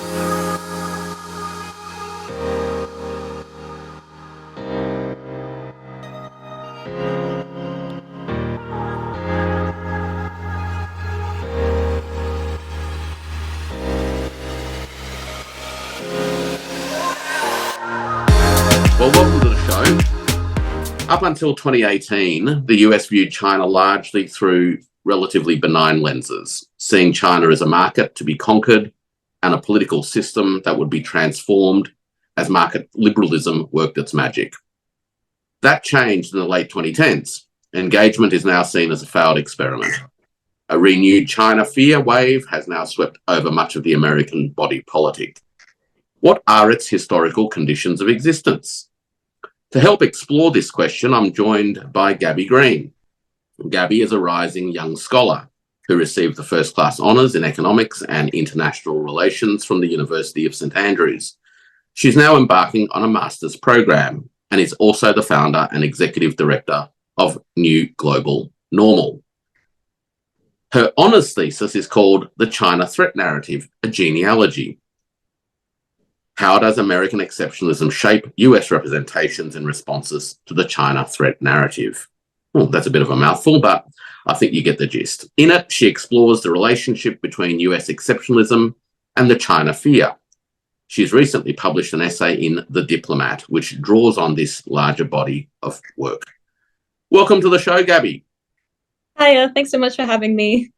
Well, welcome to the show. Up until 2018, the US viewed China largely through relatively benign lenses, seeing China as a market to be conquered and a political system that would be transformed as market liberalism worked its magic. That changed in the late 2010s. Engagement is now seen as a failed experiment. A renewed China fear wave has now swept over much of the American body politic. What are its historical conditions of existence? To help explore this question, I'm joined by Gabby Green. Gabby is a rising young scholar who received the first-class honours in economics and international relations from the University of St Andrews. She's now embarking on a master's program and is also the founder and executive director of New Global Normal. Her honours thesis is called The China Threat Narrative, a Genealogy. How does American exceptionalism shape US representations and responses to the China threat narrative? Well, that's a bit of a mouthful, but I think you get the gist. In it, she explores the relationship between US exceptionalism and the China fear. She's recently published an essay in The Diplomat, which draws on this larger body of work. Welcome to the show, Gabby. Hiya, thanks so much for having me.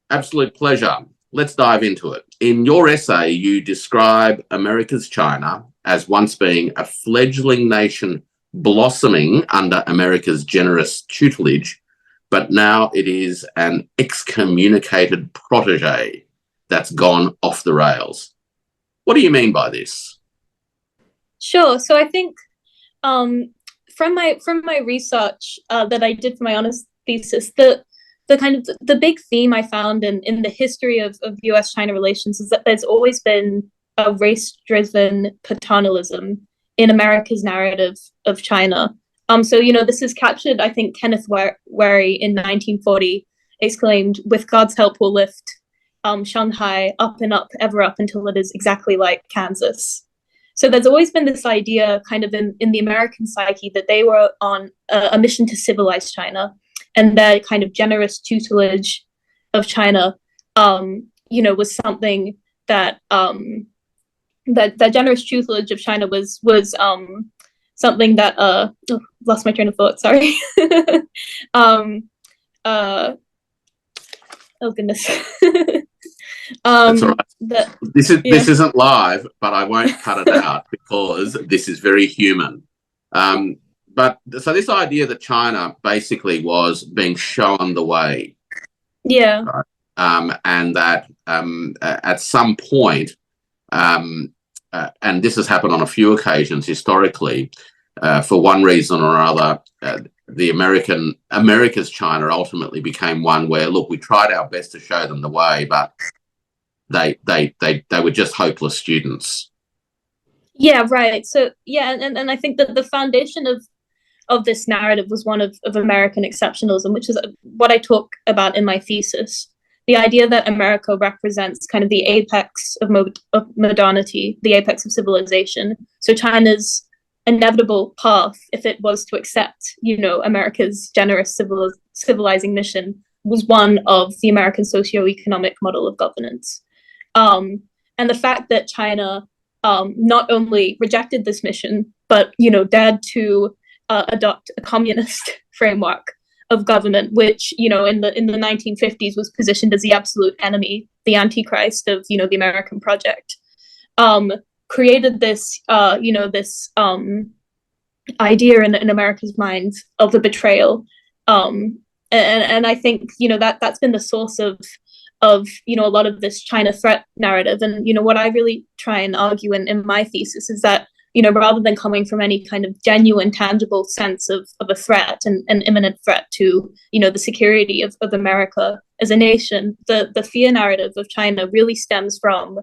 Absolute pleasure. Let's dive into it. In your essay, you describe America's China as once being a fledgling nation blossoming under America's generous tutelage, but now it is an excommunicated protege that's gone off the rails. What do you mean by this? Sure. So I think from my research that I did for my honors thesis, the big theme I found in the history of US-China relations is that there's always been a race-driven paternalism in America's narrative of China. So, this is captured, I think Kenneth Wary in 1940 exclaimed, "With God's help we'll lift Shanghai up and up, ever up until it is exactly like Kansas." So there's always been this idea kind of in the American psyche that they were on a mission to civilize China. And their kind of generous tutelage of China, was something that that generous tutelage of China was something that lost my train of thought. Sorry. Oh goodness. That's all right. This isn't live, but I won't cut it out because this is very human. But so this idea that China basically was being shown the way, yeah, right? And that at some point, and this has happened on a few occasions historically, for one reason or another, the America's China ultimately became one where, look, we tried our best to show them the way, but they were just hopeless students. Yeah, right. So yeah, and I think that the foundation of this narrative was one of American exceptionalism, which is what I talk about in my thesis. The idea that America represents kind of the apex of modernity, the apex of civilization. So China's inevitable path, if it was to accept, America's generous civilizing mission, was one of the American socio-economic model of governance. And the fact that China not only rejected this mission, but, dared to adopt a communist framework of government, which, in the 1950s was positioned as the absolute enemy, the antichrist of, the American project, created this, this idea in America's minds of the betrayal. And I think, that's been the source of a lot of this China threat narrative. And, what I really try and argue in my thesis is that, rather than coming from any kind of genuine, tangible sense of a threat and an imminent threat to, the security of America as a nation, the fear narrative of China really stems from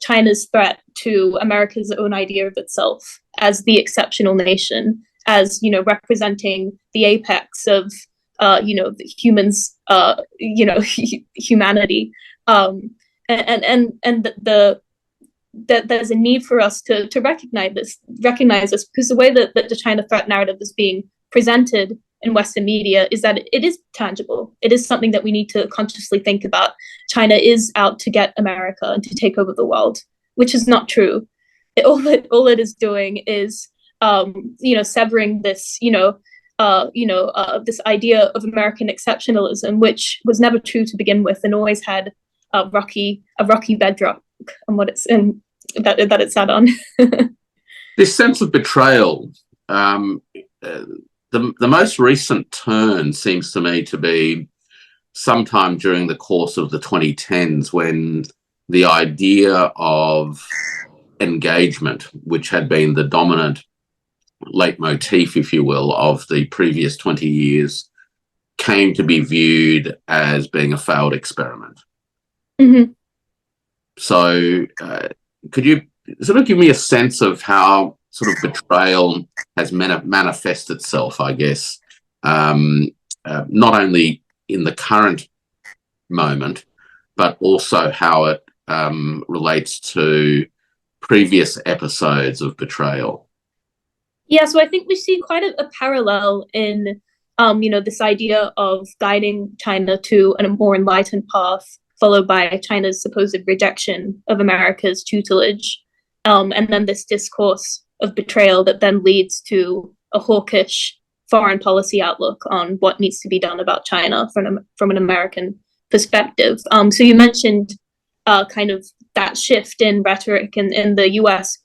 China's threat to America's own idea of itself as the exceptional nation, as, representing the apex of, the humans, humanity. And that there's a need for us to recognize this, because the way that the China threat narrative is being presented in Western media is that it is tangible. It is something that we need to consciously think about. China is out to get America and to take over the world, which is not true. All it is doing is, severing this, this idea of American exceptionalism, which was never true to begin with, and always had a rocky bedrock on what it's in that it sat on. This sense of betrayal, the most recent turn seems to me to be sometime during the course of the 2010s, when the idea of engagement, which had been the dominant leitmotif, if you will, of the previous 20 years, came to be viewed as being a failed experiment. Mm-hmm. So could you sort of give me a sense of how sort of betrayal has manifested itself, I guess, not only in the current moment, but also how it relates to previous episodes of betrayal? Yeah, so I think we see quite a parallel in, this idea of guiding China to a more enlightened path, followed by China's supposed rejection of America's tutelage, and then this discourse of betrayal that then leads to a hawkish foreign policy outlook on what needs to be done about China from an American perspective. So you mentioned kind of that shift in rhetoric in the U.S.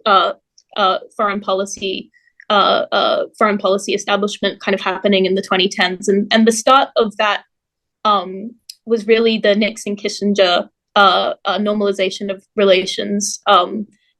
Foreign policy establishment kind of happening in the 2010s, and the start of that was really the Nixon-Kissinger normalization of relations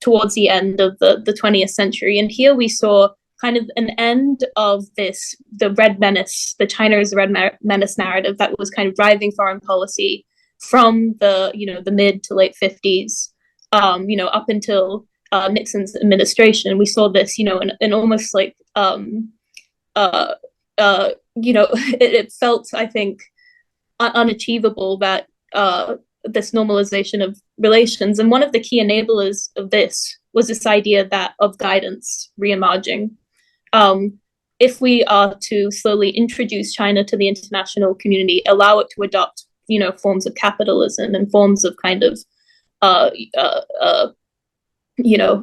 towards the end of the 20th century. And here we saw kind of an end of the red menace, the China is the red menace narrative that was kind of driving foreign policy from the mid to late 50s, up until Nixon's administration. We saw this, in almost like, it felt, I think, unachievable that this normalization of relations. And one of the key enablers of this was this idea of guidance re-emerging. If we are to slowly introduce China to the international community, allow it to adopt, forms of capitalism and forms of kind of,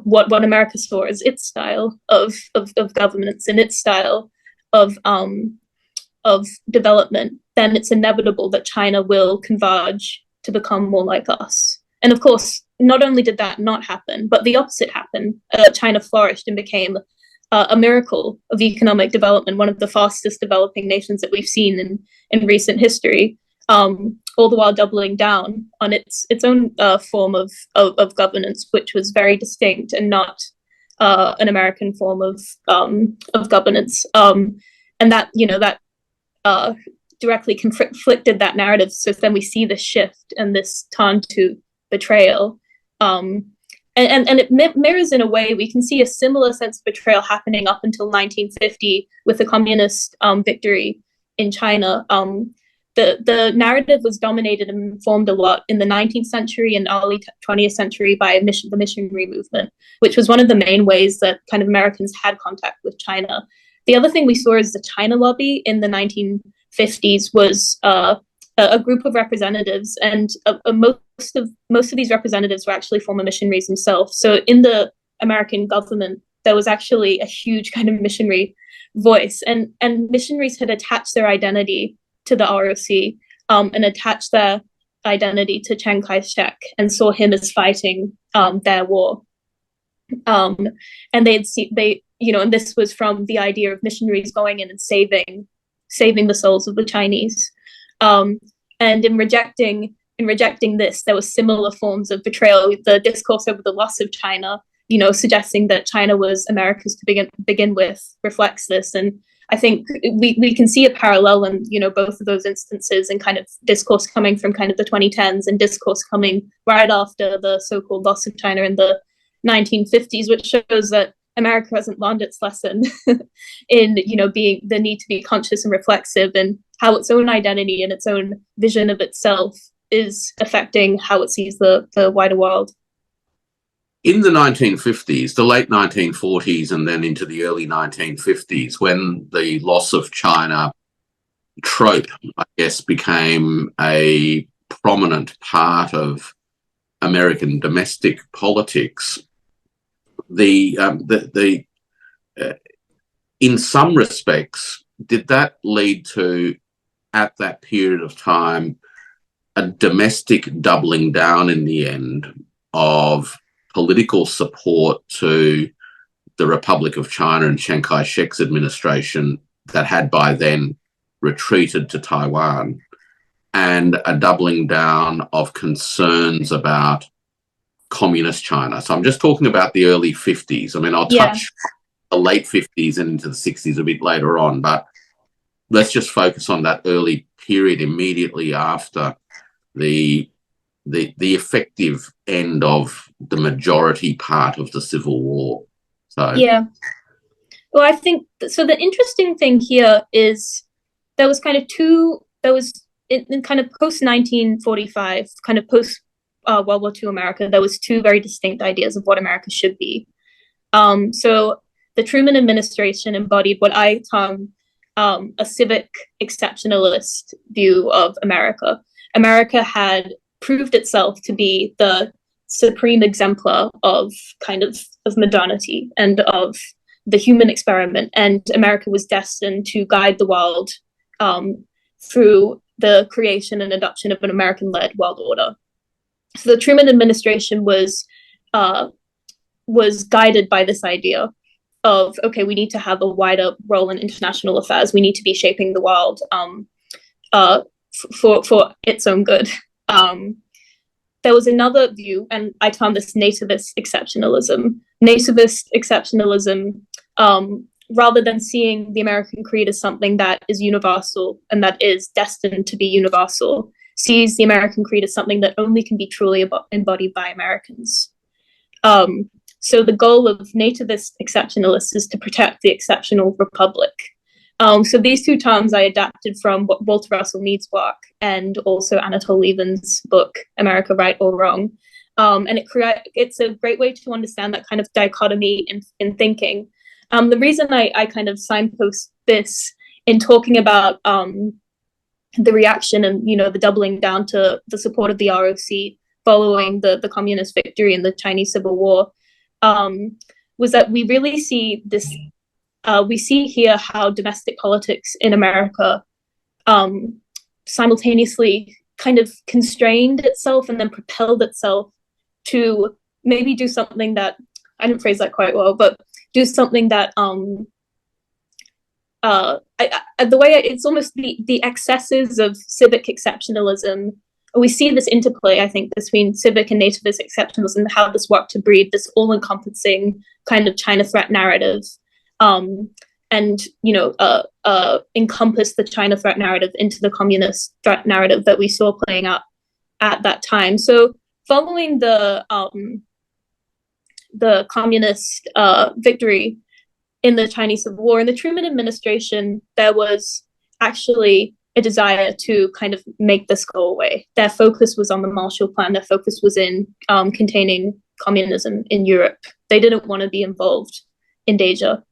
what America saw as its style of governance and its style of development, then it's inevitable that China will converge to become more like us. And of course, not only did that not happen, but the opposite happened. China flourished and became a miracle of economic development, one of the fastest developing nations that we've seen in recent history, all the while doubling down on its own form of governance, which was very distinct and not an American form of governance. And that, directly conflicted that narrative. So then we see the shift and this turn to betrayal. And it mirrors, in a way, we can see a similar sense of betrayal happening up until 1950 with the communist victory in China. The narrative was dominated and informed a lot in the 19th century and early 20th century by the missionary movement, which was one of the main ways that kind of Americans had contact with China. The other thing we saw is the China lobby in the 1950s was a group of representatives, and most of these representatives were actually former missionaries themselves. So in the American government, there was actually a huge kind of missionary voice, and missionaries had attached their identity to the ROC and attached their identity to Chiang Kai-shek and saw him as fighting their war. And and this was from the idea of missionaries going in and saving the souls of the Chinese. And in rejecting this, there were similar forms of betrayal. The discourse over the loss of China, suggesting that China was America's to begin with, reflects this. And I think we can see a parallel in, both of those instances, and kind of discourse coming from kind of the 2010s and discourse coming right after the so-called loss of China in the 1950s, which shows that America hasn't learned its lesson in, being the need to be conscious and reflexive, and how its own identity and its own vision of itself is affecting how it sees the wider world. in the 1950s, the late 1940s, and then into the early 1950s, when the loss of China trope, I guess, became a prominent part of American domestic politics, in some respects, did that lead to, at that period of time, a domestic doubling down in the end of political support to the Republic of China and Chiang Kai-shek's administration that had by then retreated to Taiwan, and a doubling down of concerns about communist China? So I'm just talking about the early 50s. I mean, I'll touch the late 50s and into the 60s a bit later on, but let's just focus on that early period immediately after the effective end of the majority part of the Civil War. So yeah. Well, I think so. The interesting thing here is there was kind of in kind of post 1945, kind of post World War II America, there was two very distinct ideas of what America should be. So the Truman administration embodied what I term a civic exceptionalist view of America. America had proved itself to be the supreme exemplar of kind of modernity and of the human experiment, and America was destined to guide the world through the creation and adoption of an American-led world order. So the Truman administration was guided by this idea of, okay, we need to have a wider role in international affairs. We need to be shaping the world for its own good. There was another view, and I term this nativist exceptionalism. Nativist exceptionalism, rather than seeing the American creed as something that is universal and that is destined to be universal, sees the American creed as something that only can be truly embodied by Americans. So the goal of nativist exceptionalists is to protect the exceptional republic. So these two terms I adapted from Walter Russell Mead's work and also Anatole Lieven's book, America, Right or Wrong. And it's a great way to understand that kind of dichotomy in thinking. The reason I kind of signpost this in talking about the reaction and, the doubling down to the support of the ROC following the communist victory in the Chinese Civil War was that we really see this. We see here how domestic politics in America simultaneously kind of constrained itself and then propelled itself to maybe do something that, I didn't phrase that quite well, but do something that the way it's almost the excesses of civic exceptionalism. We see this interplay, I think, between civic and nativist exceptionalism and how this worked to breed this all-encompassing kind of China threat narrative. And encompass the China threat narrative into the communist threat narrative that we saw playing out at that time. So following the communist victory in the Chinese Civil War, in the Truman administration, there was actually a desire to kind of make this go away. Their focus was on the Marshall Plan. Their focus was in containing communism in Europe. They didn't want to be involved in Asia.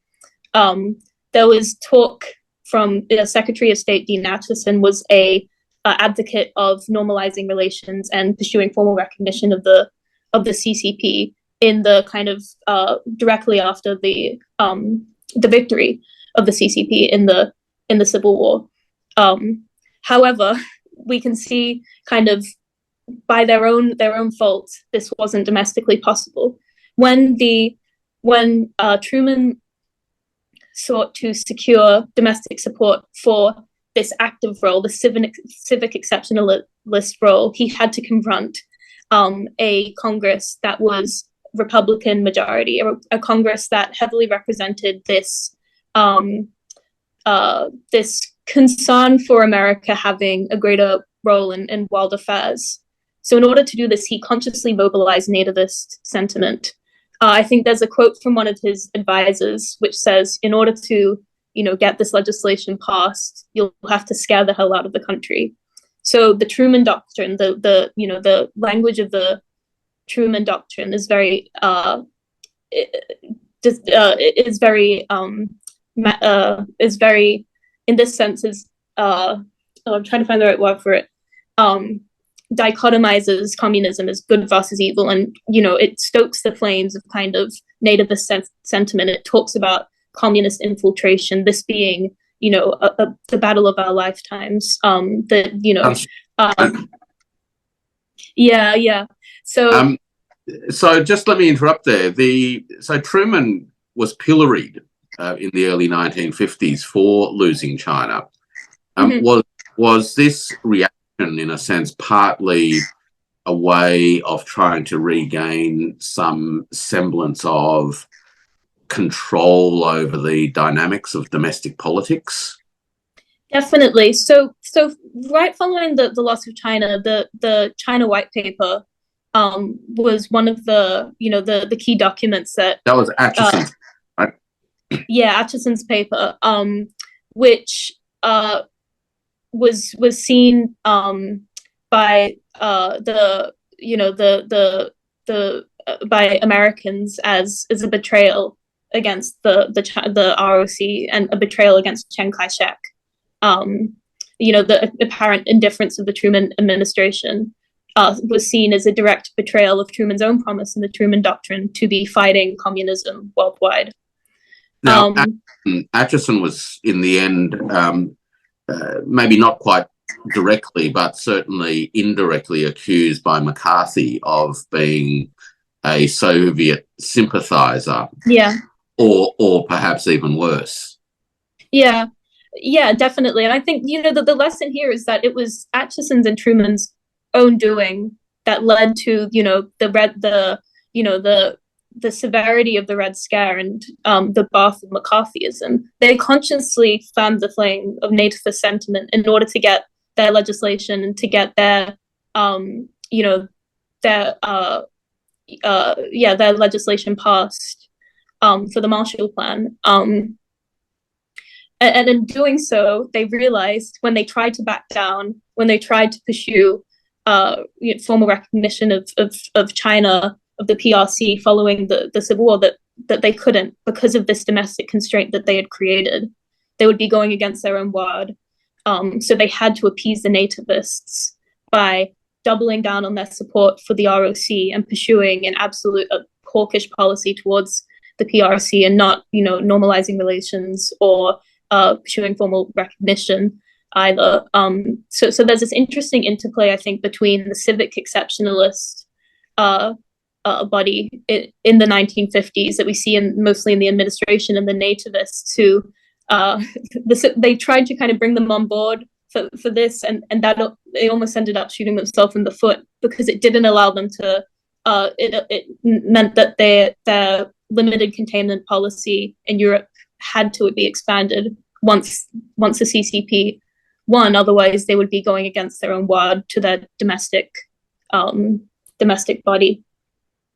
There was talk from Secretary of State Dean Acheson was a advocate of normalizing relations and pursuing formal recognition of the CCP in the kind of directly after the victory of the CCP in the Civil War. However, we can see kind of by their own fault, this wasn't domestically possible. When Truman sought to secure domestic support for this active role, the civic exceptionalist role, he had to confront a Congress that was Republican majority, a Congress that heavily represented this this concern for America having a greater role in world affairs. So in order to do this, he consciously mobilized nativist sentiment. I think there's a quote from one of his advisors which says, in order to, get this legislation passed, you'll have to scare the hell out of the country. So the Truman Doctrine, the language of the Truman Doctrine is very is very in this sense is I'm trying to find the right word for it. Dichotomizes communism as good versus evil, and it stokes the flames of kind of nativist sentiment. It talks about communist infiltration, this being the battle of our lifetimes. Yeah. So just let me interrupt there. So Truman was pilloried in the early 1950s for losing China. Was this reaction, in a sense, partly a way of trying to regain some semblance of control over the dynamics of domestic politics? Definitely. So right following the loss of China, the China White Paper was one of the key documents that was Atchison's, right? Yeah, Atchison's paper, which was seen by by Americans as a betrayal against the ROC and a betrayal against Chiang Kai-shek. The apparent indifference of the Truman administration was seen as a direct betrayal of Truman's own promise in the Truman Doctrine to be fighting communism worldwide. Now, Atchison was, in the end, maybe not quite directly, but certainly indirectly accused by McCarthy of being a Soviet sympathizer. Yeah. Or perhaps even worse. Yeah, definitely. And I think, the lesson here is that it was Atchison's and Truman's own doing that led to, the severity of the Red Scare and the birth of McCarthyism. They consciously fanned the flame of nativist sentiment in order to get their legislation and to get their legislation passed for the Marshall Plan. And in doing so, they realized when they tried to back down, when they tried to pursue formal recognition of China, of the PRC following the Civil War, that they couldn't because of this domestic constraint that they had created. They would be going against their own word. So they had to appease the nativists by doubling down on their support for the ROC and pursuing an absolute hawkish policy towards the PRC and not, normalizing relations or pursuing formal recognition either. So there's this interesting interplay, I think, between the civic exceptionalist body in the 1950s that we see mostly in the administration and the nativists who they tried to kind of bring them on board for this, and that they almost ended up shooting themselves in the foot because it didn't allow them to. It meant that their limited containment policy in Europe had to be expanded once the CCP won. Otherwise, they would be going against their own word to their domestic body.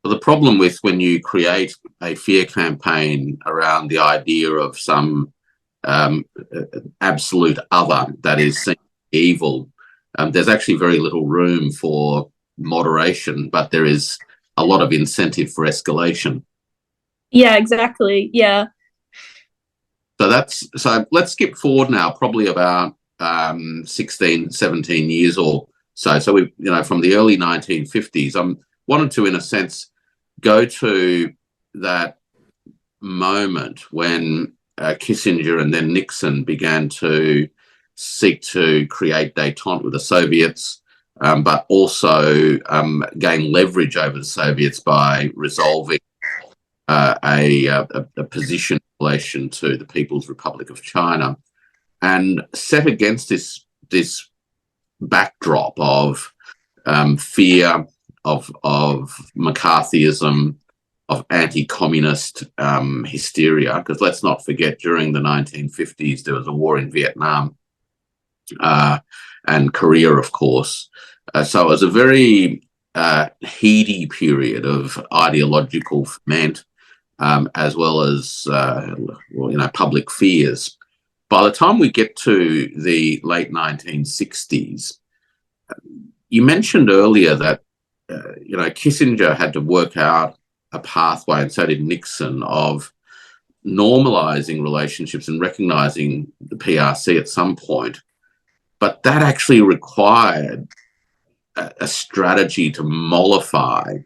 Well, the problem with when you create a fear campaign around the idea of some absolute other that is seen evil, there's actually very little room for moderation, but there is a lot of incentive for escalation. Yeah, exactly. Yeah. So let's skip forward now, probably about 16, 17 years or so. So we, from the early 1950s, I wanted to, in a sense, go to that moment when Kissinger and then Nixon began to seek to create détente with the Soviets, but also gain leverage over the Soviets by resolving a position in relation to the People's Republic of China, and set against this backdrop of fear, of McCarthyism, of anti-communist hysteria, because let's not forget, during the 1950s, there was a war in Vietnam and Korea, of course. So it was a very heady period of ideological ferment, as well as public fears. By the time we get to the late 1960s, you mentioned earlier that Kissinger had to work out a pathway, and so did Nixon, of normalizing relationships and recognizing the PRC at some point. But that actually required a strategy to mollify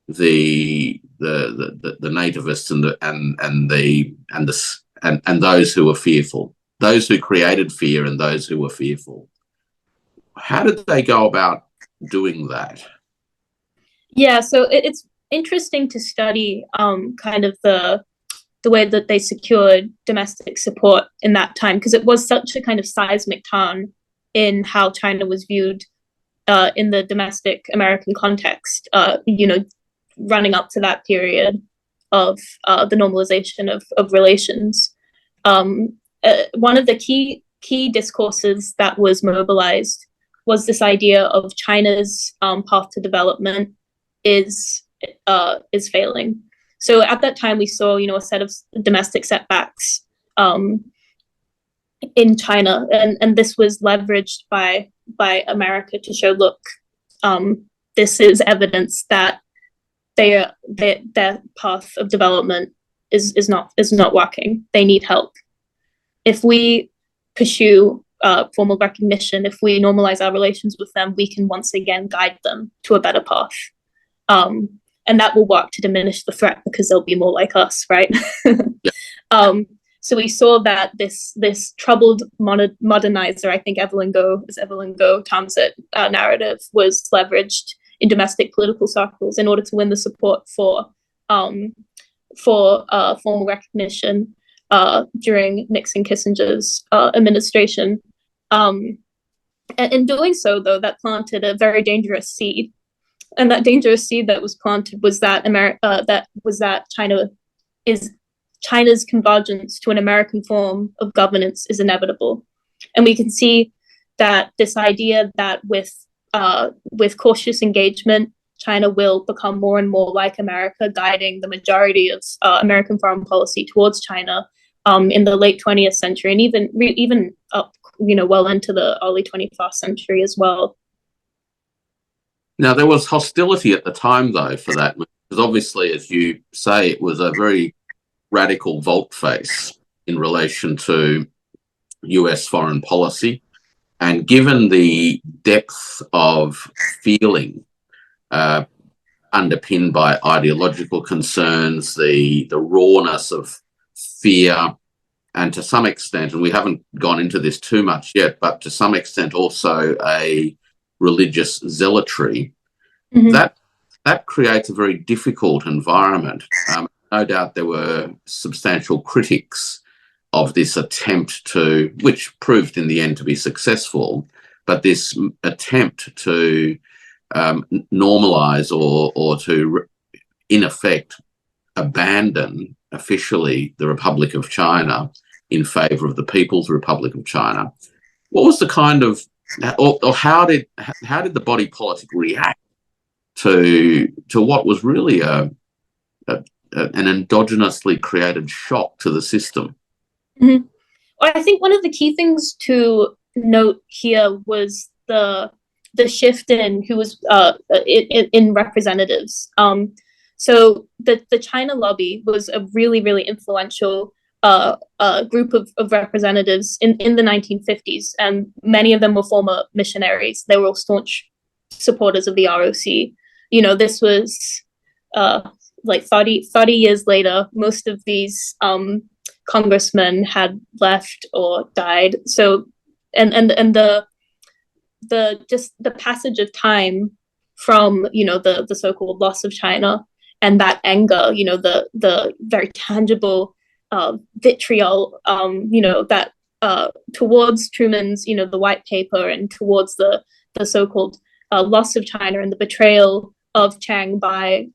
the nativists and those who were fearful, those who created fear and those who were fearful. How did they go about doing that? Yeah, so it's interesting to study kind of the way that they secured domestic support in that time, because it was such a kind of seismic turn in how China was viewed in the domestic American context, running up to that period of the normalization of relations. One of the key discourses that was mobilized was this idea of China's path to development is failing. So at that time, we saw, a set of domestic setbacks in China, and this was leveraged by America to show, look, this is evidence that their path of development is not working. They need help. If we pursue formal recognition, if we normalize our relations with them, we can once again guide them to a better path. And that will work to diminish the threat because they'll be more like us, right? Yeah. So we saw that this troubled modernizer, I think Evelyn Goh terms it, narrative was leveraged in domestic political circles in order to win the support for formal recognition during Nixon Kissinger's administration. And in doing so, though, that planted a very dangerous seed. And that dangerous seed that was planted was that China's convergence to an American form of governance is inevitable. And we can see that this idea that with cautious engagement, China will become more and more like America, guiding the majority of American foreign policy towards China in the late 20th century, and even up, well into the early 21st century as well. Now, there was hostility at the time, though, for that, because obviously, as you say, it was a very radical volte-face in relation to US foreign policy. And given the depth of feeling underpinned by ideological concerns, the rawness of fear, and to some extent, and we haven't gone into this too much yet, but to some extent also a religious zealotry, mm-hmm. that creates a very difficult environment. No doubt there were substantial critics of this attempt to, which proved in the end to be successful, but this attempt to normalize or to, in effect, abandon officially the Republic of China in favor of the People's Republic of China. What was the kind of, or how did the body politic react to what was really an endogenously created shock to the system? Mm-hmm. Well, I think one of the key things to note here was the shift in who was in representatives. So the China lobby was a really, really influential group of representatives in the 1950s, and many of them were former missionaries. They were all staunch supporters of the ROC. This was like 30 years later. Most of these congressmen had left or died. So, and the passage of time from the so-called loss of China and that anger, the very tangible vitriol, that towards Truman's, the white paper, and towards the so-called loss of China and the betrayal of Chiang by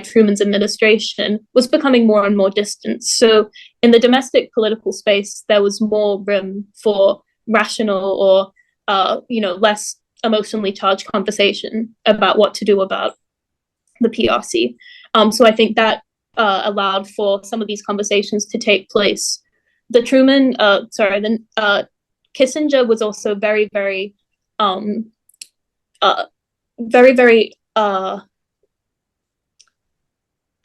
Truman's administration was becoming more and more distant. So in the domestic political space, there was more room for rational or less emotionally charged conversation about what to do about the PRC. So I think that allowed for some of these conversations to take place. Kissinger was also very, very very, very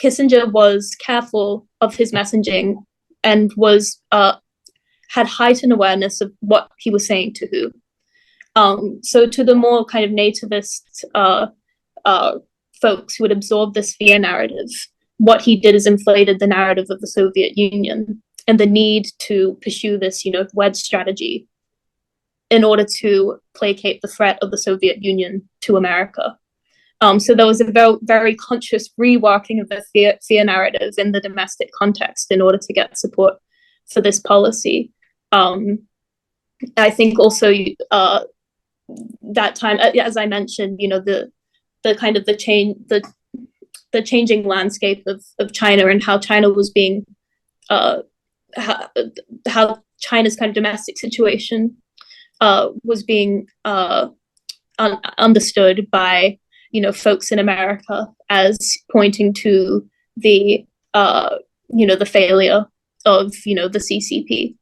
Kissinger was careful of his messaging and was had heightened awareness of what he was saying to who. So to the more kind of nativist folks who would absorb this fear narrative, what he did is inflated the narrative of the Soviet Union and the need to pursue this, wedge strategy in order to placate the threat of the Soviet Union to America. So there was a very, very conscious reworking of the fear narrative in the domestic context in order to get support for this policy. I think also that time, as I mentioned, the kind of the changing landscape of China and how China was being how China's kind of domestic situation was being understood by folks in America as pointing to the the failure of the CCP.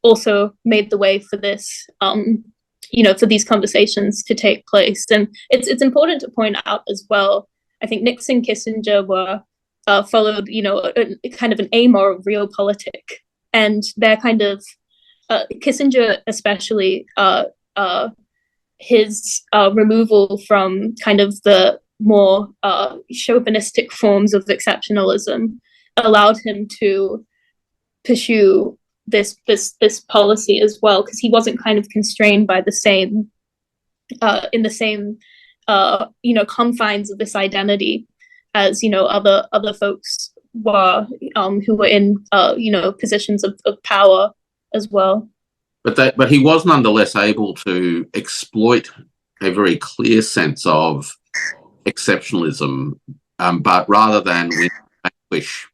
Also made the way for this for these conversations to take place. And it's important to point out as well, I think Nixon, Kissinger were followed kind of an amoral realpolitik, and they're kind of Kissinger especially his removal from kind of the more chauvinistic forms of exceptionalism allowed him to pursue this policy as well, because he wasn't kind of constrained by the same in the same confines of this identity as other folks were who were in positions of power as well. But he was nonetheless able to exploit a very clear sense of exceptionalism, but rather than vanquish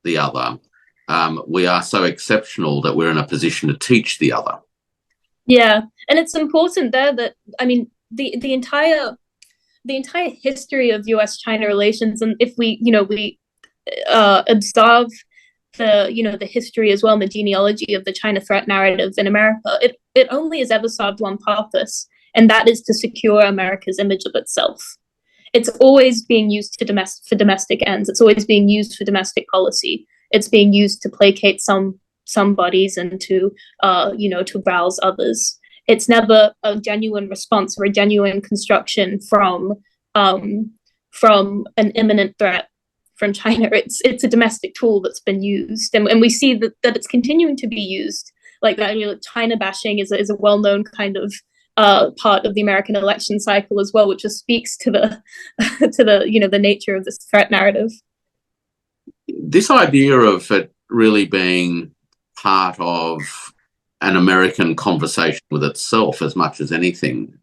the other, we are so exceptional that we're in a position to teach the other. Yeah, and it's important there that, I mean, the entire history of U.S.-China relations, and if we observe the history as well and the genealogy of the China threat narrative in America, it only has ever served one purpose, and that is to secure America's image of itself. It's always being used for domestic ends. It's always being used for domestic policy. It's being used to placate some bodies and to rouse others. It's never a genuine response or a genuine construction from an imminent threat from China. It's a domestic tool that's been used, and we see that it's continuing to be used. Like that, China bashing is a well-known kind of part of the American election cycle as well, which just speaks to the the nature of this threat narrative. This idea of it really being part of an American conversation with itself as much as anything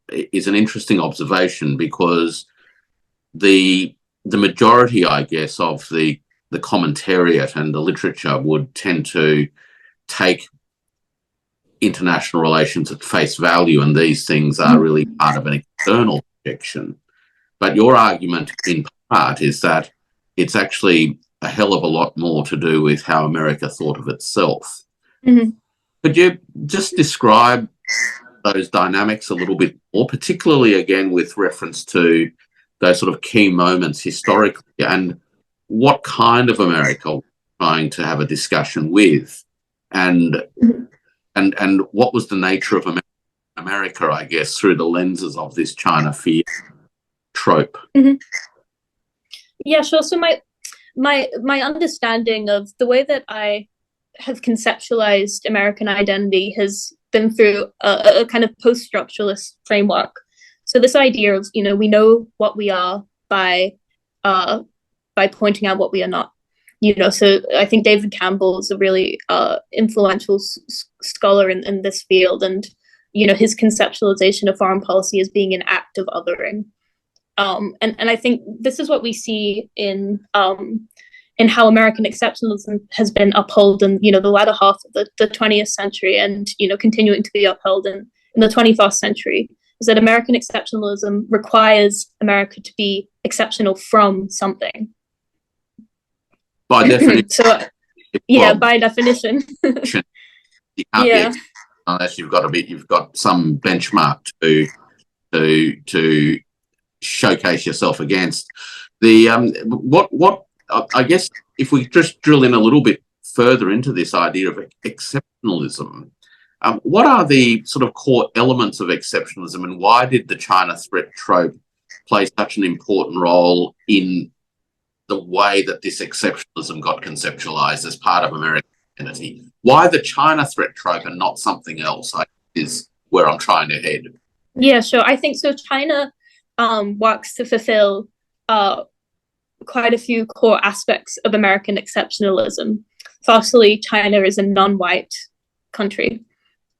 is an interesting observation, because the majority, I guess, of the commentariat and the literature would tend to take international relations at face value, and these things are really part of an external projection. But your argument in part is that it's actually a hell of a lot more to do with how America thought of itself. Mm-hmm. Could you just describe those dynamics a little bit more, particularly again with reference to those sort of key moments historically, and what kind of America we're trying to have a discussion with, and what was the nature of America, I guess, through the lenses of this China fear trope? Mm-hmm. Yeah, sure. So my understanding of the way that I have conceptualized American identity has been through a kind of post-structuralist framework. So this idea of, we know what we are by pointing out what we are not. So I think David Campbell is a really influential scholar in this field, and his conceptualization of foreign policy as being an act of othering. And I think this is what we see in how American exceptionalism has been upheld in the latter half of the 20th century, and continuing to be upheld in the 21st century, is that American exceptionalism requires America to be exceptional from something. By definition. So, by definition. You can't be unless you've got some benchmark to to showcase yourself against. The what I guess if we just drill in a little bit further into this idea of exceptionalism, what are the sort of core elements of exceptionalism, and why did the China threat trope play such an important role in the way that this exceptionalism got conceptualized as part of American identity? Why the China threat trope and not something else is where I'm trying to head. Yeah, sure. I think so. China works to fulfill quite a few core aspects of American exceptionalism. Firstly, China is a non-white country.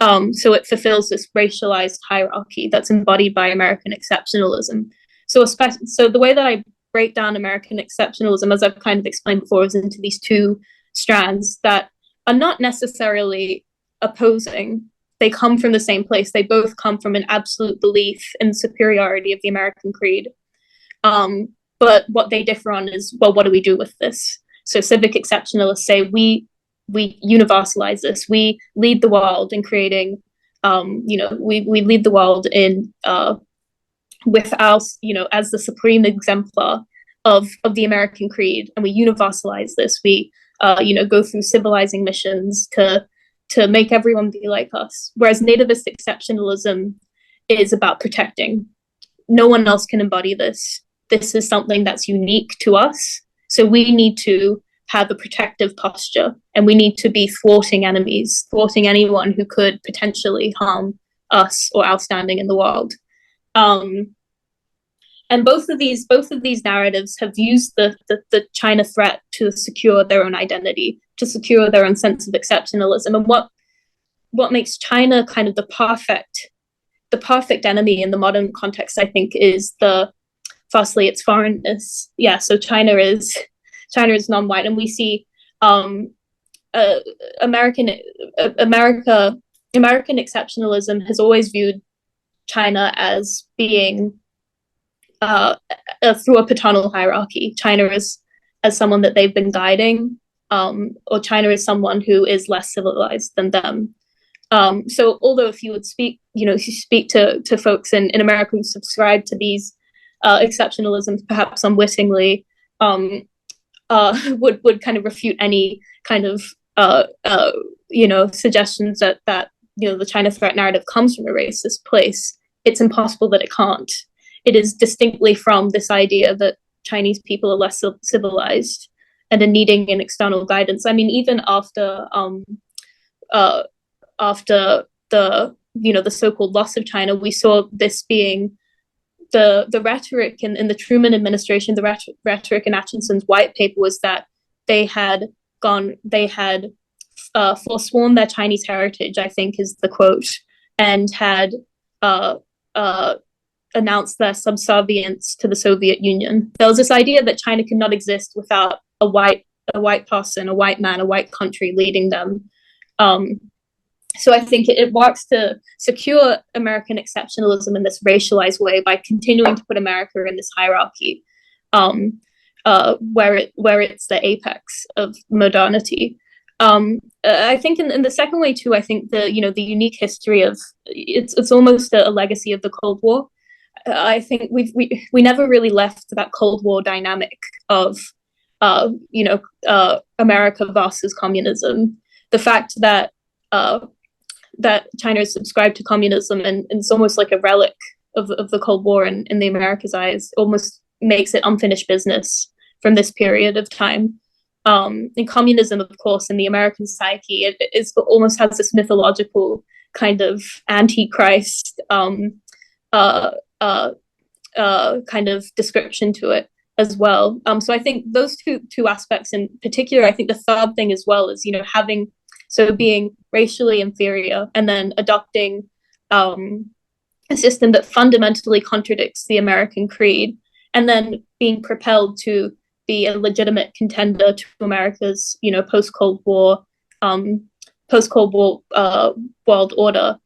So it fulfills this racialized hierarchy that's embodied by American exceptionalism. So the way that I break down American exceptionalism, as I've kind of explained before, is into these two strands that are not necessarily opposing. They come from the same place. They both come from an absolute belief in the superiority of the American creed. But what they differ on is, well, what do we do with this? So civic exceptionalists say we universalize this. We lead the world in creating, we lead the world in with our, as the supreme exemplar of the American creed, and we universalize this. We, go through civilizing missions to make everyone be like us. Whereas nativist exceptionalism is about protecting. No one else can embody this. This is something that's unique to us. So we need to have a protective posture, and we need to be thwarting enemies, thwarting anyone who could potentially harm us or our standing in the world. And both of these narratives have used the China threat to secure their own identity, to secure their own sense of exceptionalism. And what makes China kind of the perfect enemy in the modern context, I think, is firstly its foreignness. Yeah, so China is non-white, and we see American exceptionalism has always viewed China as being through a paternal hierarchy. China is as someone that they've been guiding, or China is someone who is less civilized than them. So although if you would speak, if you speak to folks in America who subscribe to these exceptionalisms, perhaps unwittingly, would kind of refute any kind of suggestions that the China threat narrative comes from a racist place. It's impossible that it can't. It is distinctly from this idea that Chinese people are less civilized and are needing an external guidance. I mean, even after the so-called loss of China, we saw this being the rhetoric in the Truman administration. The rhetoric in Atchinson's white paper was that they had forsworn their Chinese heritage, I think is the quote, and had announced their subservience to the Soviet Union. There was this idea that China could not exist without a white person, a white man, a white country leading them. So I think it works to secure American exceptionalism in this racialized way by continuing to put America in this hierarchy, where it's the apex of modernity. I think in the second way too, I think the unique history of it's almost a legacy of the Cold War. I think we never really left that Cold War dynamic of America versus communism. The fact that China is subscribed to communism and it's almost like a relic of the Cold War in the Americas' eyes, almost makes it unfinished business from this period of time. In communism, of course, in the American psyche, it almost has this mythological kind of antichrist kind of description to it as well. So I think those two aspects in particular. I think the third thing as well is being racially inferior and then adopting a system that fundamentally contradicts the American creed, and then being propelled to be a legitimate contender to America's post-Cold War world order,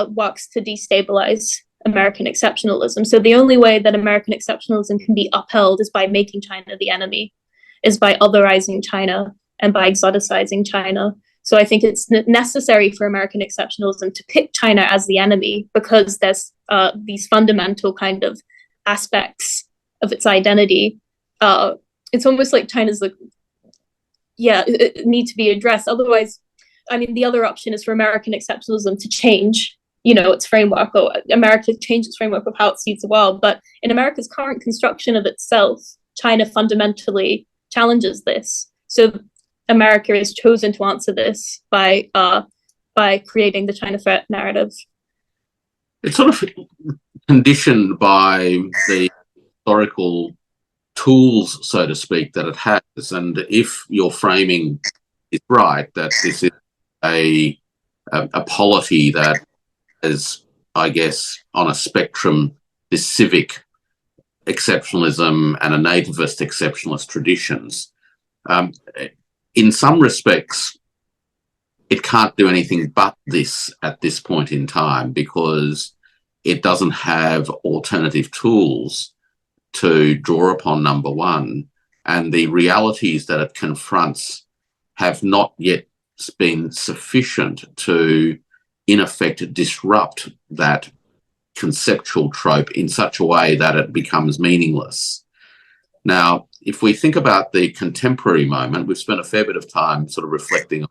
works to destabilize American exceptionalism. So the only way that American exceptionalism can be upheld is by making China the enemy, is by otherizing China and by exoticizing China. So I think it's necessary for American exceptionalism to pick China as the enemy, because there's these fundamental kind of aspects of its identity. It's almost like China's like, it need to be addressed. Otherwise, I mean, the other option is for American exceptionalism to change, its framework, or America change its framework of how it sees the world. But in America's current construction of itself, China fundamentally challenges this. So America has chosen to answer this by creating the China threat narrative. It's sort of conditioned by the historical tools, so to speak, that it has. And if your framing is right, that this is a polity that is, I guess, on a spectrum, this civic exceptionalism and a nativist exceptionalist traditions, in some respects, it can't do anything but this at this point in time, because it doesn't have alternative tools to draw upon, number one, and the realities that it confronts have not yet been sufficient to, in effect, disrupt that conceptual trope in such a way that it becomes meaningless. Now, if we think about the contemporary moment, we've spent a fair bit of time sort of reflecting on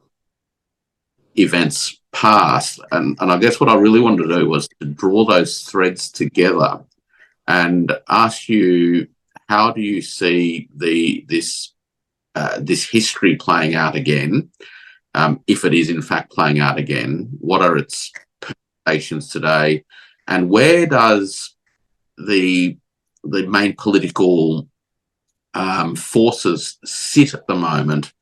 events past, and I guess what I really wanted to do was to draw those threads together and ask you, how do you see this history playing out again, if it is in fact playing out again? What are its implications today, and where does the main political forces sit at the moment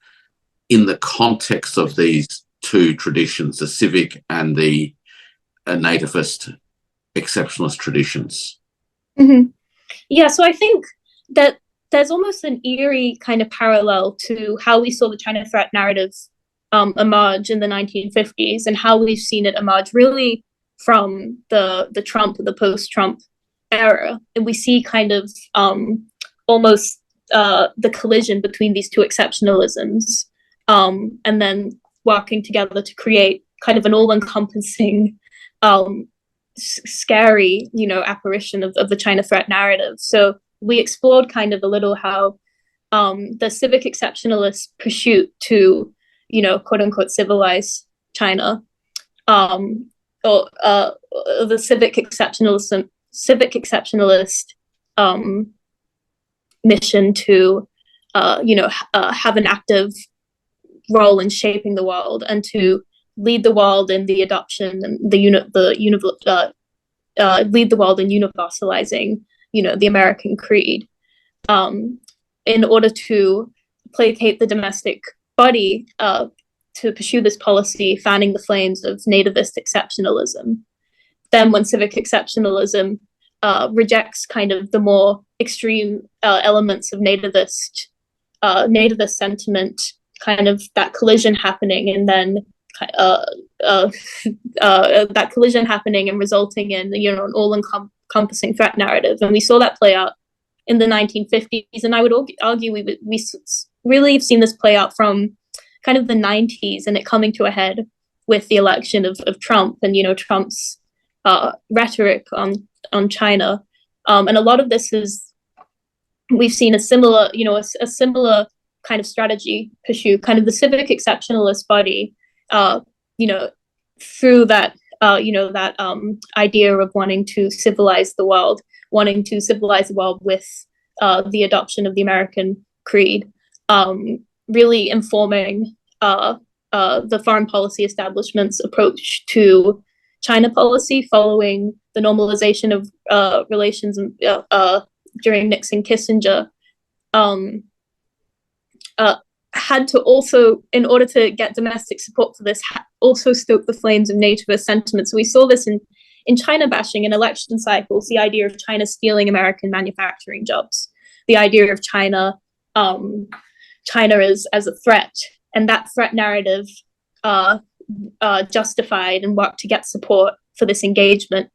in the context of these two traditions, the civic and the nativist exceptionalist traditions? Mm-hmm. Yeah, so I think that there's almost an eerie kind of parallel to how we saw the China threat narrative emerge in the 1950s, and how we've seen it emerge really from the post-Trump era. And we see kind of almost the collision between these two exceptionalisms, and then working together to create kind of an all-encompassing, scary, apparition of the China threat narrative. So we explored kind of a little how the civic exceptionalist pursuit to, quote unquote, civilize China, or the civic exceptionalist mission to, have an active role in shaping the world and to lead the world in the adoption and lead the world in universalizing, the American creed, in order to placate the domestic body, to pursue this policy, fanning the flames of nativist exceptionalism. Then when civic exceptionalism rejects kind of the more extreme elements of nativist sentiment, kind of that collision happening, and then that collision happening and resulting in, an all-encompassing threat narrative. And we saw that play out in the 1950s, and I would argue we really have seen this play out from kind of the 90s, and it coming to a head with the election of Trump and, Trump's rhetoric on China. And a lot of this is, we've seen a similar, a similar kind of strategy pursue, kind of the civic exceptionalist body, through that, idea of wanting to civilize the world with the adoption of the American creed, really informing the foreign policy establishment's approach to China policy following the normalization of relations during Nixon-Kissinger. Had to also, in order to get domestic support for this, also stoke the flames of nativist sentiment. So we saw this in China bashing in election cycles, the idea of China stealing American manufacturing jobs, the idea of China as a threat, and that threat narrative justified and worked to get support for this engagement.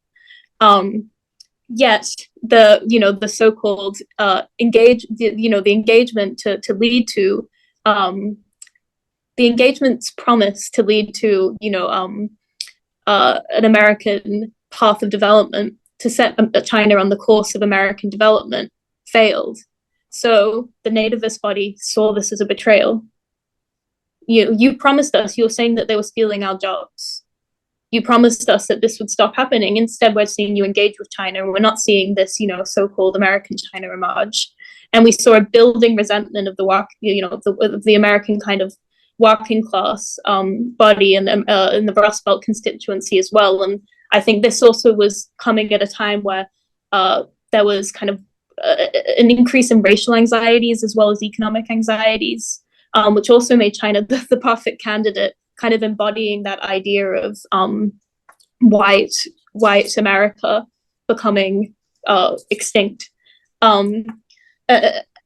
Yet the so-called the engagement to lead to the engagements promise to lead to, an American path of development, to set China on the course of American development, failed. So the nativist body saw this as a betrayal. You promised us, you were saying that they were stealing our jobs. You promised us that this would stop happening. Instead, we're seeing you engage with China. We're not seeing this, so-called American China homage. And we saw a building resentment of the American kind of working class body and in the Rust Belt constituency as well. And I think this also was coming at a time where there was kind of an increase in racial anxieties as well as economic anxieties, which also made China the perfect candidate, kind of embodying that idea of white America becoming extinct. And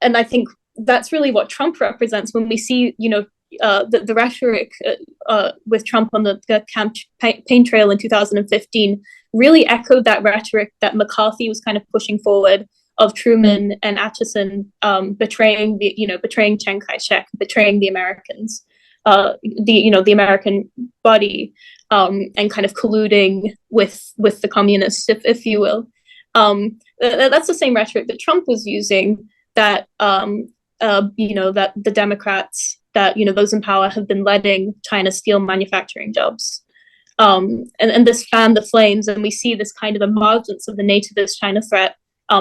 I think that's really what Trump represents when we see, the rhetoric with Trump on the campaign trail in 2015 really echoed that rhetoric that McCarthy was kind of pushing forward, of Truman and Atchison betraying Chiang Kai-shek, betraying the Americans, the American body, and kind of colluding with the communists, if you will. That's the same rhetoric that Trump was using, that that the Democrats, that those in power have been letting China steal manufacturing jobs, and this fanned the flames, and we see this kind of emergence of the nativist China threat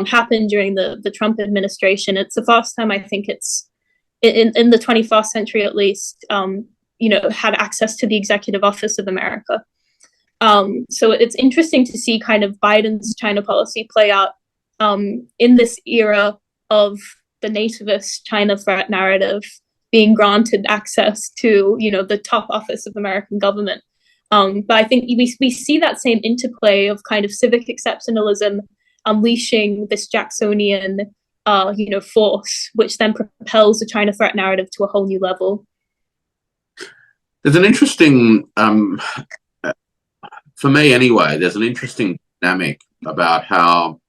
happen during the Trump administration. It's the first time, I think it's in the 21st century at least, had access to the executive office of America. So it's interesting to see kind of Biden's China policy play out in this era of the nativist China threat narrative being granted access to, the top office of American government. But I think we see that same interplay of kind of civic exceptionalism unleashing this Jacksonian, force, which then propels the China threat narrative to a whole new level. There's an interesting, for me anyway, there's an interesting dynamic about how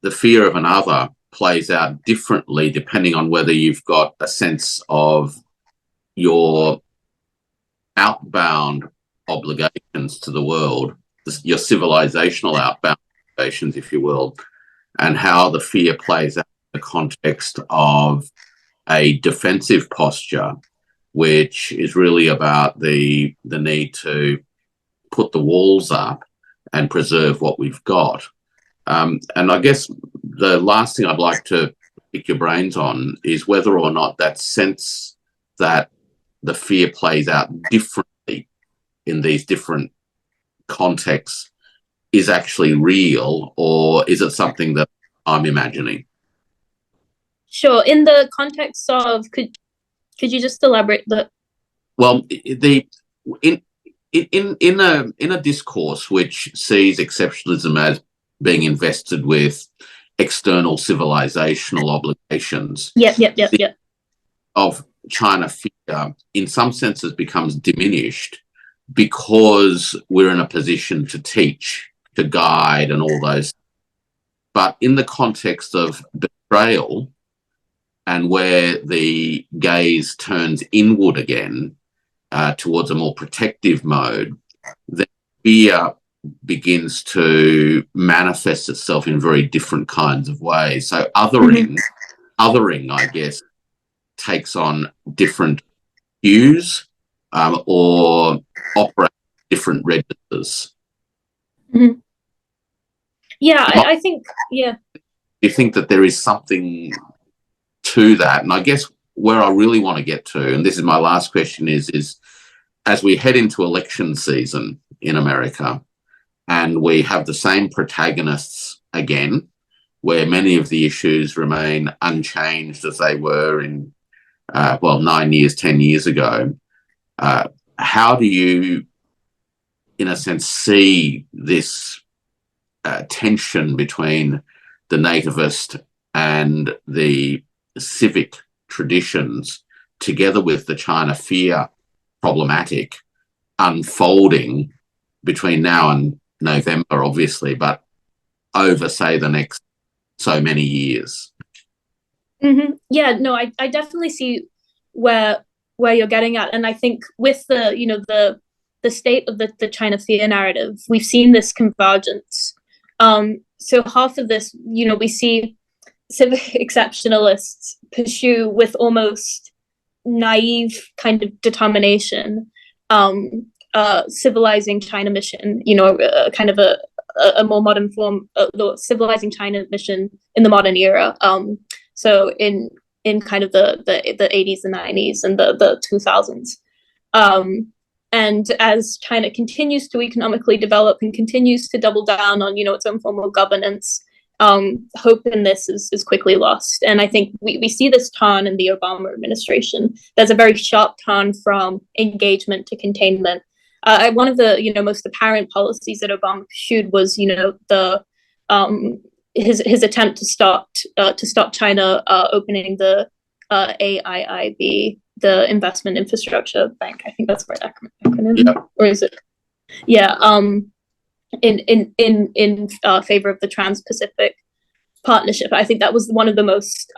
the fear of another plays out differently depending on whether you've got a sense of your outbound obligations to the world, your civilizational outbound obligations, if you will, and how the fear plays out in the context of a defensive posture, which is really about the need to put the walls up and preserve what we've got. And I guess the last thing I'd like to pick your brains on is whether or not that sense that the fear plays out differently in these different contexts is actually real, or is it something that I'm imagining? Sure. In the context of, could you just elaborate that? Well, in a discourse which sees exceptionalism as being invested with external civilizational obligations, of China fear in some senses becomes diminished because we're in a position to teach, to guide, and all those. But in the context of betrayal, and where the gaze turns inward again towards a more protective mode, then fear begins to manifest itself in very different kinds of ways. So othering, I guess, takes on different hues or operate different registers. Mm-hmm. Yeah, I think, yeah. You think that there is something to that? And I guess where I really want to get to, and this is my last question, is as we head into election season in America, and we have the same protagonists again, where many of the issues remain unchanged as they were in, 9 years, 10 years ago. How do you, in a sense, see this tension between the nativist and the civic traditions, together with the China fear problematic, unfolding between now and November, obviously, but over, say, the next so many years? Mm-hmm. Yeah, no, I definitely see where where you're getting at. And I think with the state of the China fear narrative, we've seen this convergence. So half of this, we see civic exceptionalists pursue with almost naive kind of determination, civilizing China mission, kind of a more modern form of the civilizing China mission in the modern era. So in kind of the 80s, the 90s, and the 2000s. And as China continues to economically develop and continues to double down on, its own form of governance, hope in this is quickly lost. And I think we see this turn in the Obama administration. There's a very sharp turn from engagement to containment. One of the most apparent policies that Obama pursued was his attempt to stop China opening the AIIB, the Investment Infrastructure Bank. I think that's the right acronym, yeah. Or is it? Yeah. In favor of the Trans-Pacific Partnership. I think that was one of the most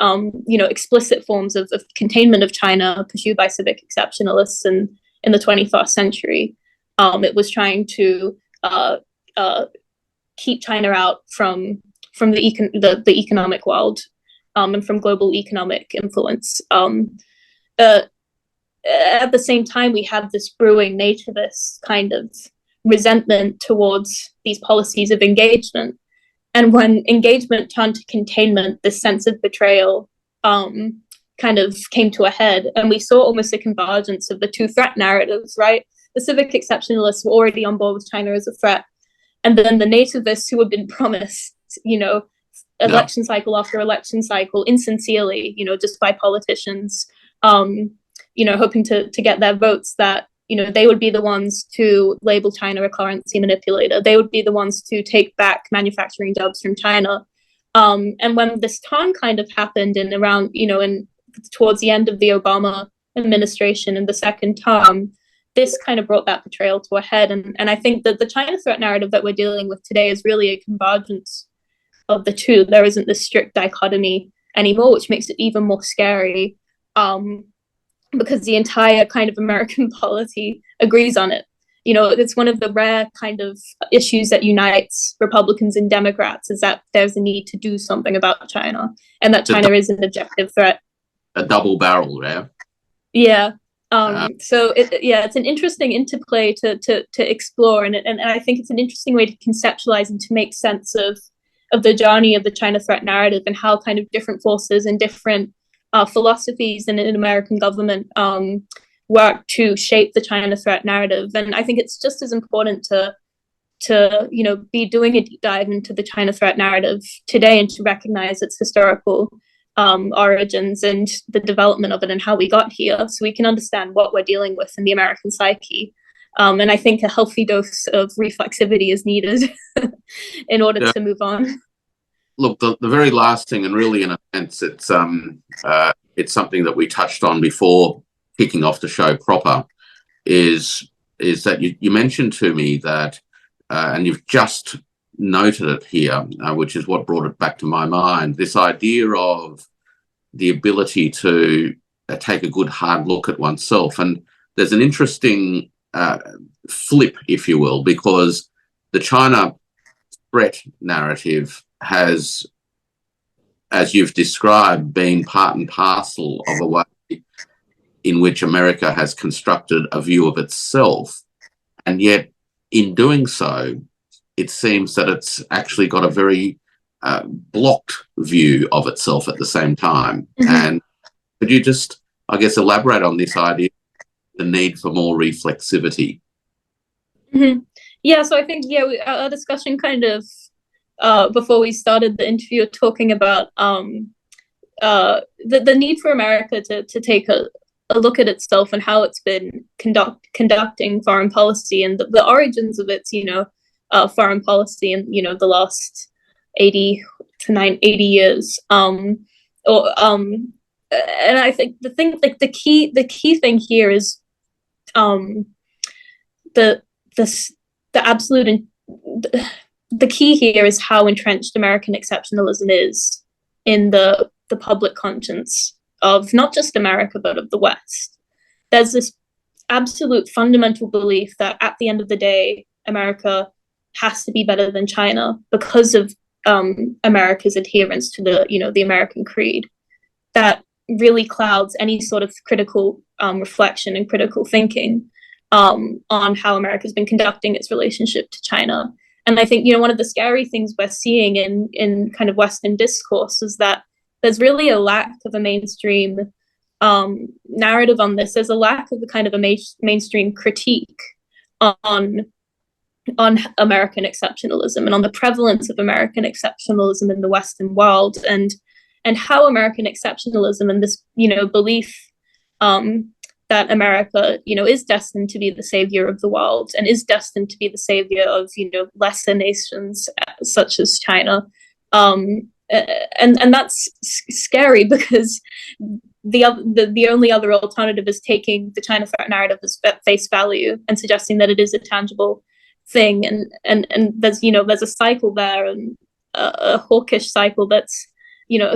explicit forms of containment of China pursued by civic exceptionalists in the 21st century. It was trying to keep China out from the economic world and from global economic influence. At the same time, we have this brewing nativist kind of resentment towards these policies of engagement. And when engagement turned to containment, this sense of betrayal kind of came to a head. And we saw almost a convergence of the two threat narratives, right? The civic exceptionalists were already on board with China as a threat. And then the nativists who had been promised, election cycle after election cycle, insincerely, just by politicians, hoping to get their votes, that they would be the ones to label China a currency manipulator. They would be the ones to take back manufacturing jobs from China. And when this turn kind of happened in around, towards the end of the Obama administration in the second term, this kind of brought that betrayal to a head. And I think that the China threat narrative that we're dealing with today is really a convergence of the two. There isn't this strict dichotomy anymore, which makes it even more scary. Because the entire kind of American polity agrees on it. It's one of the rare kind of issues that unites Republicans and Democrats, is that there's a need to do something about China, and that China is an objective threat. A double barrel, yeah. Yeah. So it's an interesting interplay to explore, and I think it's an interesting way to conceptualize and to make sense of the journey of the China threat narrative, and how kind of different forces and different philosophies in an American government work to shape the China threat narrative. And I think it's just as important to be doing a deep dive into the China threat narrative today, and to recognize its historical origins and the development of it, and how we got here, so we can understand what we're dealing with in the American psyche. And I think a healthy dose of reflexivity is needed in order to move on. Look, the very last thing, and really in a sense, it's something that we touched on before kicking off the show proper, is that you mentioned to me that, and you've just noted it here, which is what brought it back to my mind, this idea of the ability to take a good hard look at oneself. And there's an interesting flip, if you will, because the China threat narrative has, as you've described, been part and parcel of a way in which America has constructed a view of itself. And yet, in doing so, it seems that it's actually got a very blocked view of itself at the same time. Mm-hmm. And could you just, I guess, elaborate on this idea, the need for more reflexivity? Mm-hmm. Yeah, so I think, our discussion kind of, before we started the interview, talking about the need for America to take a look at itself and how it's been conducting foreign policy, and the origins of its foreign policy in the last 80 years. And I think the key thing here is the key here is how entrenched American exceptionalism is in the public conscience of not just America, but of the West. there's this absolute fundamental belief that at the end of the day, America has to be better than China because of America's adherence to the American creed, that really clouds any sort of critical reflection and critical thinking on how America's been conducting its relationship to China. And I think, one of the scary things we're seeing in kind of Western discourse is that there's really a lack of a mainstream narrative on this. There's a lack of a kind of a mainstream critique on American exceptionalism and on the prevalence of American exceptionalism in the Western world, and how American exceptionalism and this, belief that America, is destined to be the savior of the world and is destined to be the savior of, lesser nations such as China. And that's scary, because the only other alternative is taking the China threat narrative as face value and suggesting that it is a tangible thing. And there's a cycle there, and a hawkish cycle that's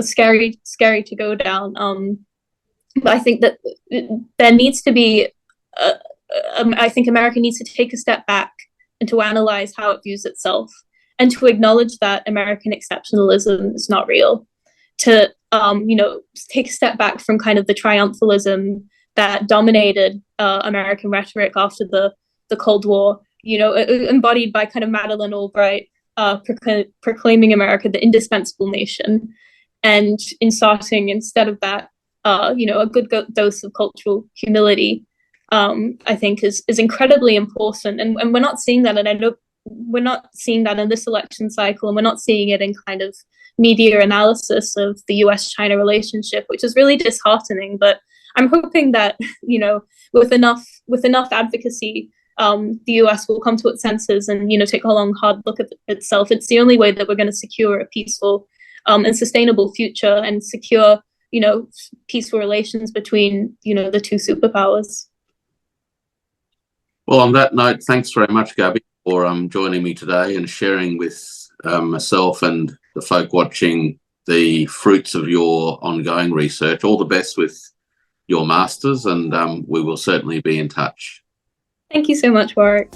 scary to go down. But I think that there needs to be I think America needs to take a step back and to analyze how it views itself, and to acknowledge that American exceptionalism is not real, to take a step back from kind of the triumphalism that dominated American rhetoric after the Cold War, embodied by kind of Madeleine Albright proclaiming America the indispensable nation, and inserting instead of that a good dose of cultural humility. I think is incredibly important, and we're not seeing that, and I know we're not seeing that in this election cycle, and we're not seeing it in kind of media analysis of the US-China relationship, which is really disheartening. But I'm hoping that with enough advocacy, the US will come to its senses and take a long, hard look at itself. It's the only way that we're going to secure a peaceful and sustainable future, and secure peaceful relations between the two superpowers. Well, on that note, thanks very much, Gabby, for joining me today and sharing with myself and the folk watching the fruits of your ongoing research. All the best with your masters, and we will certainly be in touch. Thank you so much, Warwick.